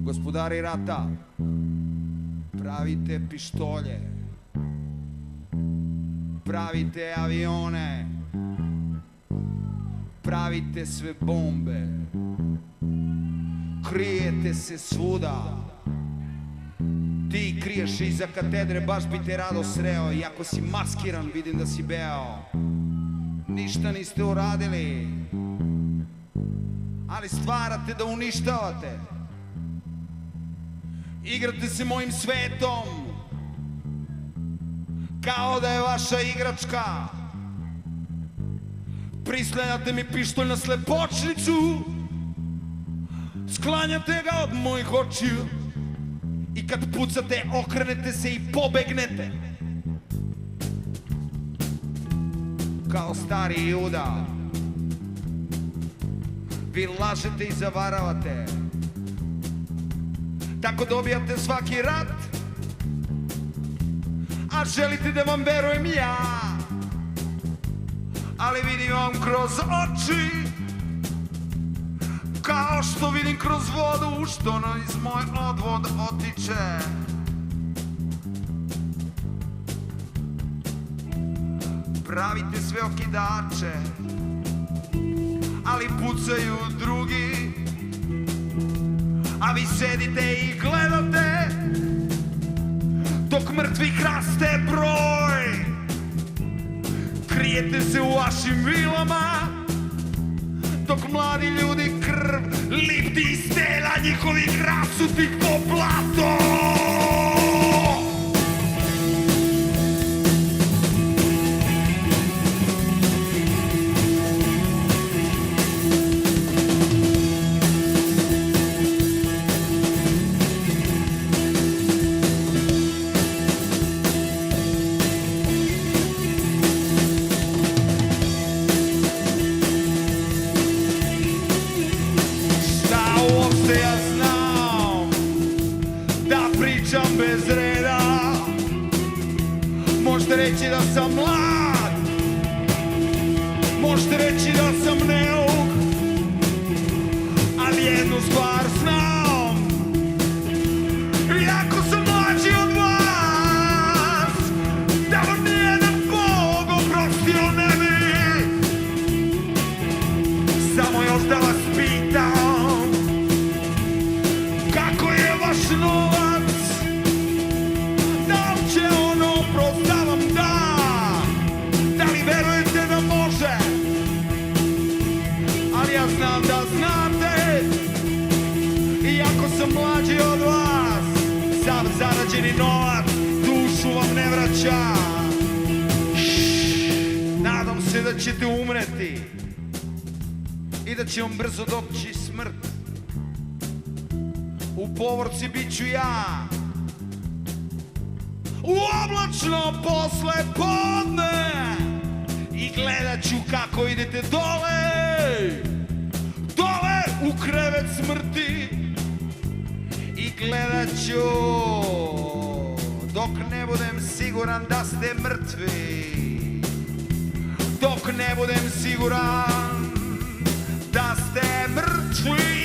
Gospodari rata, pravite pištolje, pravite avione, pravite sve bombe, krijete se svuda. Ti kriješ iza katedre, baš bi te rado sreo, i ako si maskiran vidim da si beo. Ništa niste uradili, ali stvarate da uništavate. Igrate se mojim svetom kao da je vaša igračka. Prislanjate mi pištolj na slepočnicu, sklanjate ga od mojih očiju i kad pucate okrenete se i pobegnete. Kao stari Juda vi lažete i zavaravate, tako dobijate svaki rat, a želite da vam verujem ja, ali vidim vam kroz oči, kao što vidim kroz vodu što iz moj odvod otiče. Pravite sve okidače, ali pucaju drugi, a vi sedite i gledate dok mrtvih raste broj. Krijete se u vašim vilama dok mladi ljudi krv lipti iz tela njihovih rasutih po blatu. Bez reda, možete reći da sam mlad, možete reći da sam neuk, ali jednu stvar znam, iako sam mlađi od vas, da vam nijedan Bog oprostio ne bi. Samo još da vas pitam, kako je vaš novac? Znam da znate, iako sam mlađi od vas, sam zarađeni novac dušu vam ne vraća. Nadam se da ćete umreti i da će vam brzo doći smrt. U povorci bit ću ja, u oblačno posle podne, i gledat ću kako idete dole u krevet smrti, i gledat ću dok ne budem siguran da ste mrtvi, dok ne budem siguran da ste mrtvi.